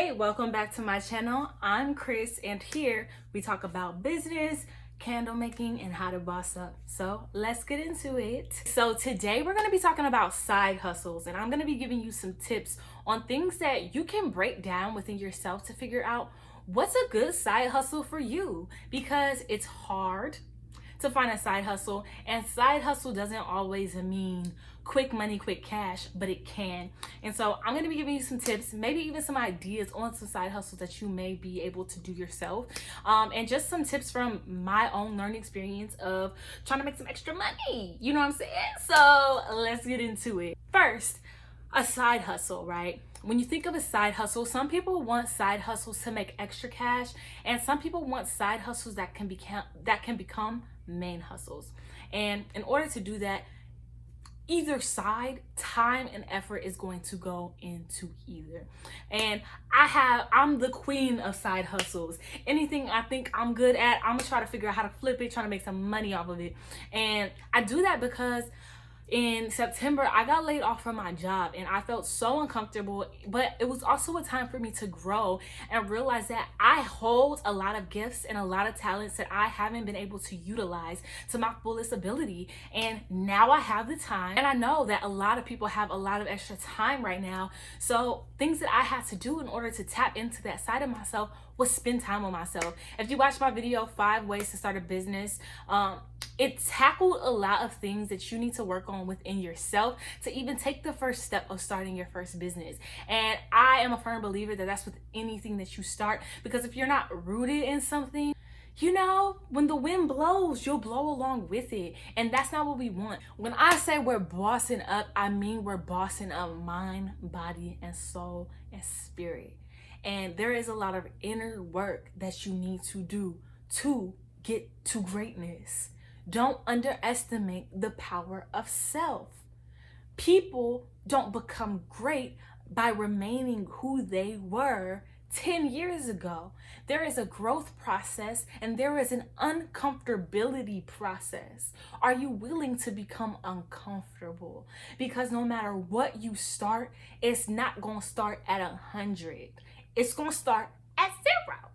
Hey, welcome back to my channel. I'm Chris, and here we talk about business, candle making, and how to boss up. So let's get into it. So today we're going to be talking about side hustles, and I'm going to be giving you some tips on things that you can break down within yourself to figure out what's a good side hustle for you, because it's hard to find a side hustle, and side hustle doesn't always mean quick money, quick cash, but it can. And so I'm going to be giving you some tips, maybe even some ideas on some side hustles that you may be able to do yourself, and just some tips from my own learning experience of trying to make some extra money, you know what I'm saying? So let's get into it. First, a side hustle, right? When you think of a side hustle, some people want side hustles to make extra cash, and some people want side hustles that can become main hustles. And in order to do that, either side, time and effort is going to go into either. And I'm the queen of side hustles. Anything I think I'm good at, I'm gonna try to figure out how to flip it, trying to make some money off of it. And I do that because in September, I got laid off from my job, and I felt so uncomfortable, but it was also a time for me to grow and realize that I hold a lot of gifts and a lot of talents that I haven't been able to utilize to my fullest ability. And now I have the time, and I know that a lot of people have a lot of extra time right now. So things that I had to do in order to tap into that side of myself was spend time with myself. If you watch my video, 5 Ways to Start a Business, it tackled a lot of things that you need to work on within yourself to even take the first step of starting your first business. And I am a firm believer that that's with anything that you start, because if you're not rooted in something, you know, when the wind blows, you'll blow along with it. And that's not what we want. When I say we're bossing up, I mean we're bossing up mind, body, and soul, and spirit. And there is a lot of inner work that you need to do to get to greatness. Don't underestimate the power of self. People don't become great by remaining who they were 10 years ago. There is a growth process, and there is an uncomfortability process. Are you willing to become uncomfortable? Because no matter what you start, it's not going to start at 100. It's going to start at 0.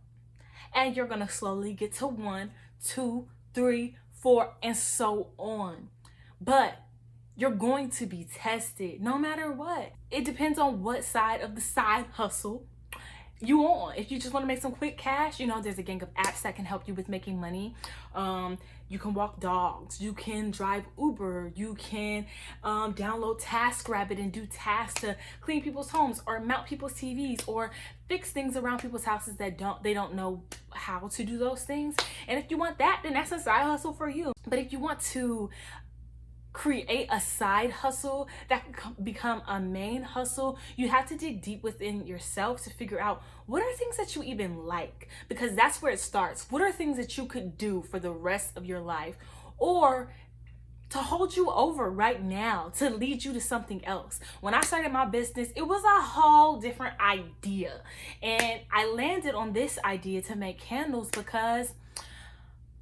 And you're going to slowly get to 1, 2, 3, 4, and so on. But you're going to be tested no matter what. It depends on what side of the side hustle you on. If you just want to make some quick cash, you know, there's a gang of apps that can help you with making money. You can walk dogs, you can drive Uber, you can download TaskRabbit and do tasks to clean people's homes or mount people's TVs or fix things around people's houses that they don't know how to do those things. And if you want that, then that's a side hustle for you. But if you want to create a side hustle that can become a main hustle, you have to dig deep within yourself to figure out what are things that you even like, because that's where it starts. What are things that you could do for the rest of your life, or to hold you over right now, to lead you to something else? When I started my business, it was a whole different idea, and I landed on this idea to make candles because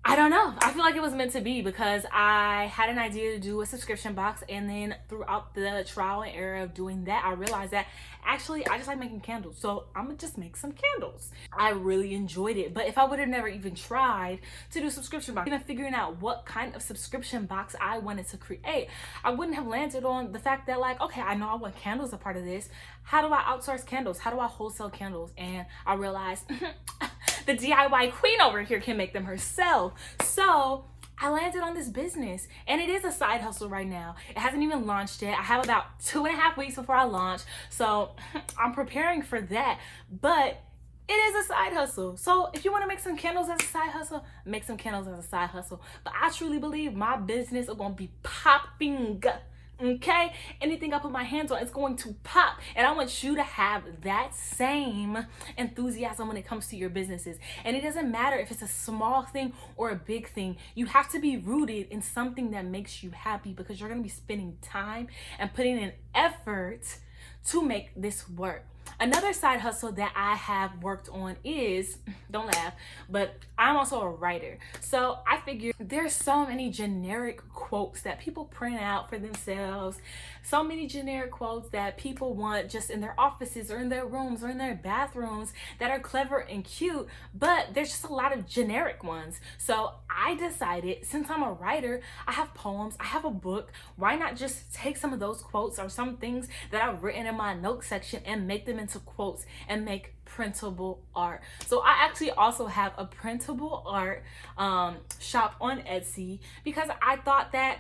I don't know. I feel like it was meant to be, because I had an idea to do a subscription box, and then throughout the trial and error of doing that, I realized that actually I just like making candles. So I'm gonna just make some candles. I really enjoyed it. But if I would have never even tried to do subscription box, even figuring out what kind of subscription box I wanted to create, I wouldn't have landed on the fact that, like, okay, I know I want candles a part of this. How do I outsource candles? How do I wholesale candles? And I realized the DIY queen over here can make them herself. So I landed on this business, and it is a side hustle right now. It hasn't even launched yet. I have about 2.5 weeks before I launch, so I'm preparing for that. But it is a side hustle. So if you want to make some candles as a side hustle, make some candles as a side hustle. But I truly believe my business is going to be popping. Okay, anything I put my hands on, it's going to pop. And I want you to have that same enthusiasm when it comes to your businesses. And it doesn't matter if it's a small thing or a big thing. You have to be rooted in something that makes you happy, because you're going to be spending time and putting in effort to make this work. another side hustle that I have worked on is, don't laugh, but I'm also a writer. So I figured there's so many generic quotes that people print out for themselves, so many generic quotes that people want just in their offices or in their rooms or in their bathrooms that are clever and cute, but there's just a lot of generic ones. So I decided, since I'm a writer, I have poems, I have a book, why not just take some of those quotes or some things that I've written in my notes section and make them into quotes and make printable art. So I actually also have a printable art shop on Etsy, because I thought that,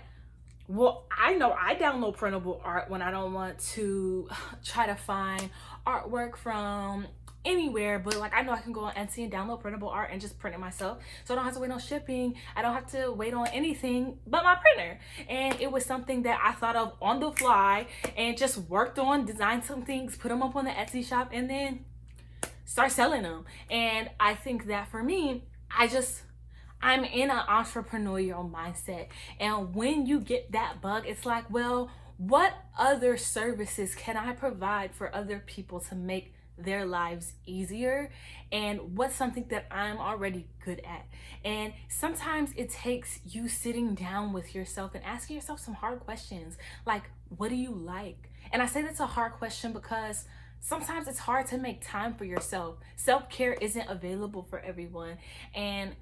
well, I know I download printable art when I don't want to try to find artwork from anywhere, but like I know I can go on Etsy and download printable art and just print it myself, so I don't have to wait on shipping. I don't have to wait on anything but my printer. And it was something that I thought of on the fly and just worked on, designed some things, put them up on the Etsy shop, and then start selling them. And I think that for me, I'm in an entrepreneurial mindset. And when you get that bug, it's like, well, what other services can I provide for other people to make their lives easier? And what's something that I'm already good at? And sometimes it takes you sitting down with yourself and asking yourself some hard questions, like, what do you like? And I say that's a hard question because sometimes it's hard to make time for yourself. Self-care isn't available for everyone, and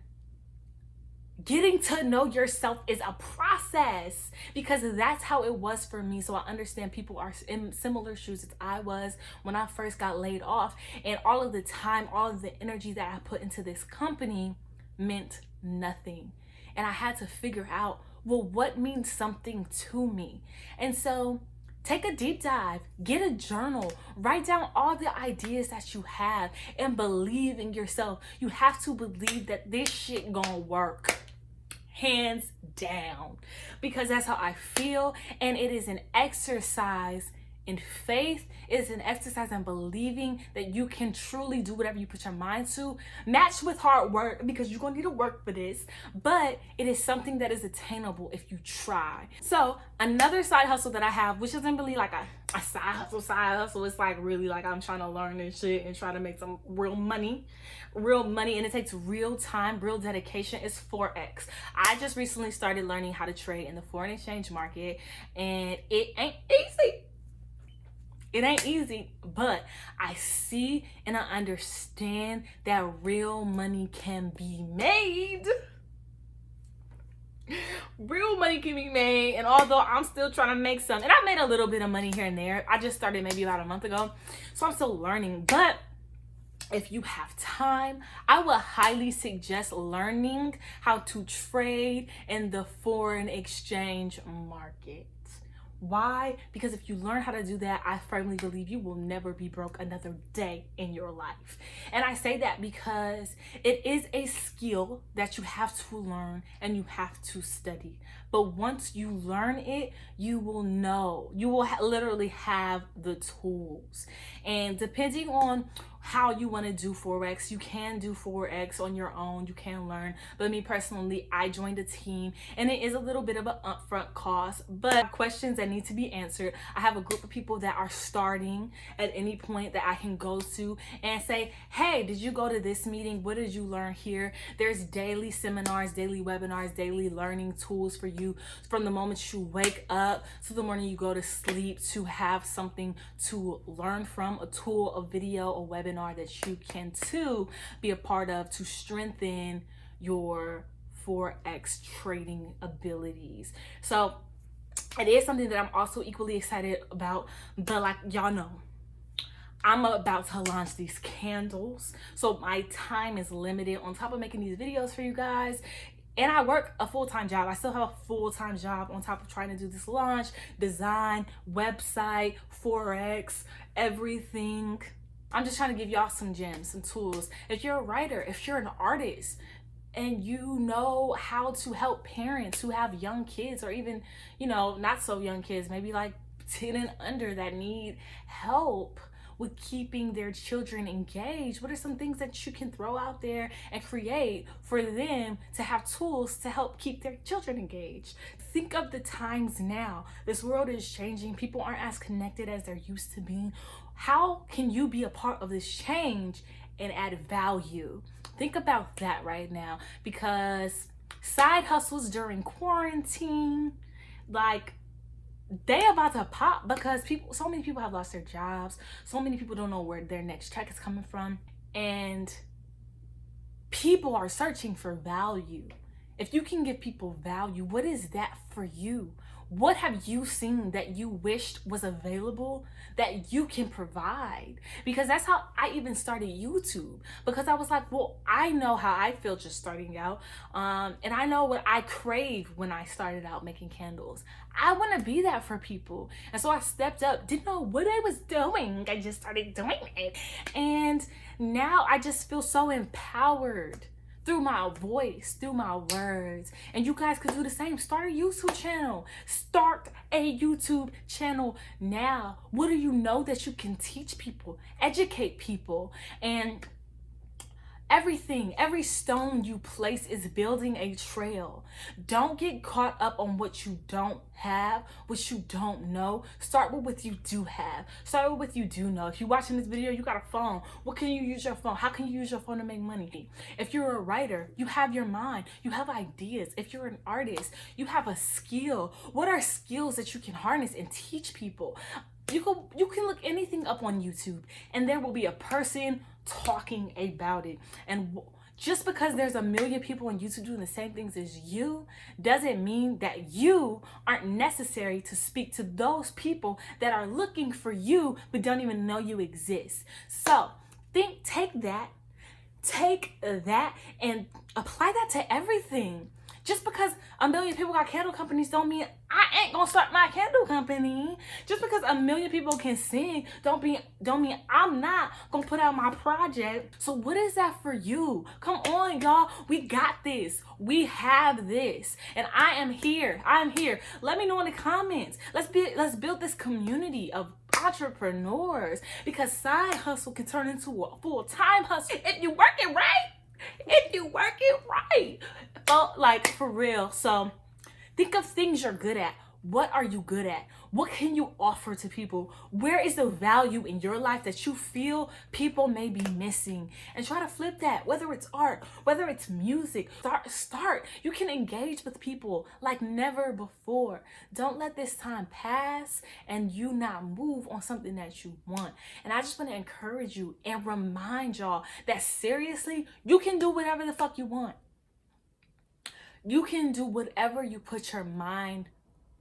getting to know yourself is a process, because that's how it was for me. So I understand people are in similar shoes as I was when I first got laid off, and all of the time, all of the energy that I put into this company meant nothing. And I had to figure out, well, what means something to me? And so take a deep dive, get a journal, write down all the ideas that you have, and believe in yourself. You have to believe that this shit gonna work, hands down, because that's how I feel. And it is an exercise in faith. It is an exercise in believing that you can truly do whatever you put your mind to, matched with hard work, because you're gonna need to work for this, but it is something that is attainable if you try. So another side hustle that I have, which isn't really like a side hustle, it's like really like I'm trying to learn this shit and try to make some real money, and it takes real time, real dedication, is Forex. I just recently started learning how to trade in the foreign exchange market, and it ain't easy. It ain't easy, but I see and I understand that real money can be made. Real money can be made. And although I'm still trying to make some, and I made a little bit of money here and there, I just started maybe about a month ago, so I'm still learning. But if you have time, I would highly suggest learning how to trade in the foreign exchange market. Why? Because if you learn how to do that, I firmly believe you will never be broke another day in your life. And I say that because it is a skill that you have to learn and you have to study. But once you learn it, you will know, you will literally have the tools. And depending on how you want to do Forex, you can do Forex on your own, you can learn. But me personally, I joined a team, and it is a little bit of an upfront cost, but questions that need to be answered. I have a group of people that are starting at any point that I can go to and say, hey, did you go to this meeting? What did you learn here? There's daily seminars, daily webinars, daily learning tools for you from the moment you wake up to the morning you go to sleep, to have something to learn from, a tool, a video, a webinar that you can too be a part of to strengthen your Forex trading abilities. So it is something that I'm also equally excited about, but like y'all know, I'm about to launch these candles, so my time is limited on top of making these videos for you guys. And I work a full-time job. I still have a full-time job on top of trying to do this launch, design, website, Forex, everything. I'm just trying to give y'all some gems, some tools. If you're a writer, if you're an artist, and you know how to help parents who have young kids, or even, you know, not so young kids, maybe like 10 and under, that need help with keeping their children engaged, what are some things that you can throw out there and create for them to have tools to help keep their children engaged? Think of the times now. This world is changing. People aren't as connected as they're used to being. how can you be a part of this change and add value? Think about that right now, because side hustles during quarantine, like, they about to pop because so many people have lost their jobs. So many people don't know where their next check is coming from. And people are searching for value. If you can give people value, what is that for you? What have you seen that you wished was available that you can provide? Because that's how I even started YouTube. Because I was like, well, I know how I feel just starting out. And I know what I craved when I started out making candles. I want to be that for people. And so I stepped up, didn't know what I was doing. I just started doing it. And now I just feel so empowered through my voice, through my words. And you guys could do the same. Start a YouTube channel. Start a YouTube channel now. What do you know that you can teach people, educate people? And everything, every stone you place is building a trail. Don't get caught up on what you don't have, what you don't know. Start with what you do have. Start with what you do know. If you're watching this video, you got a phone. What can you use your phone? How can you use your phone to make money? If you're a writer, you have your mind. You have ideas. If you're an artist, you have a skill. What are skills that you can harness and teach people? You can look anything up on YouTube, and there will be a person talking about it. And just because there's a million people on YouTube doing the same things as you doesn't mean that you aren't necessary to speak to those people that are looking for you but don't even know you exist. So take that and apply that to everything. Just because a million people got candle companies don't mean I ain't gonna start my candle company. Just because a million people can sing don't mean I'm not gonna put out my project. So what is that for you? Come on, y'all. We got this. We have this. And I am here. I'm here. Let me know in the comments. Let's build this community of entrepreneurs, because side hustle can turn into a full-time hustle if you work it right. If you work it right. Like, for real. So think of things you're good at. What are you good at? What can you offer to people? Where is the value in your life that you feel people may be missing? And try to flip that. Whether it's art, whether it's music, start. You can engage with people like never before. Don't let this time pass and you not move on something that you want. And I just want to encourage you and remind y'all that seriously, you can do whatever the fuck you want. You can do whatever you put your mind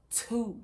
to.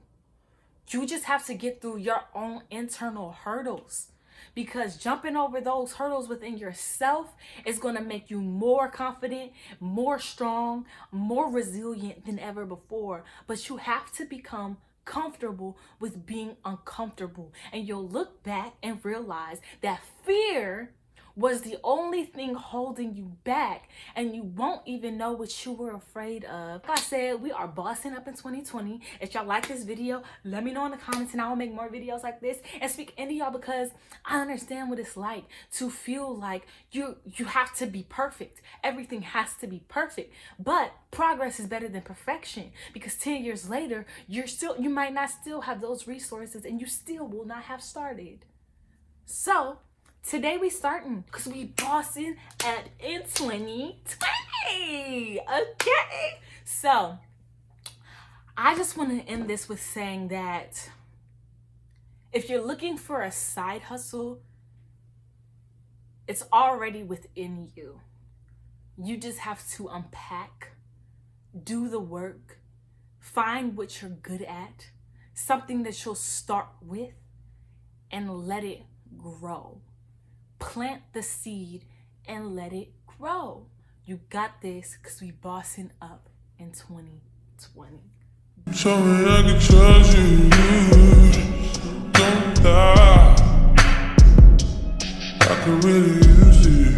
You just have to get through your own internal hurdles, because jumping over those hurdles within yourself is going to make you more confident, more strong, more resilient than ever before. But you have to become comfortable with being uncomfortable, and you'll look back and realize that fear was the only thing holding you back, and you won't even know what you were afraid of. Like I said, we are bossing up in 2020. If y'all like this video, let me know in the comments, and I will make more videos like this and speak into y'all, because I understand what it's like to feel like you have to be perfect. Everything has to be perfect, but progress is better than perfection, because 10 years later, you might not still have those resources, and you still will not have started. So today we starting, because we bossing in 2020. Okay, so I just want to end this with saying that if you're looking for a side hustle, it's already within you. You just have to unpack, do the work, find what you're good at, something that you'll start with, and let it grow. Plant the seed and let it grow. You got this, because we bossing up in 2020. Show me I can trust you. Don't die. I could really use it.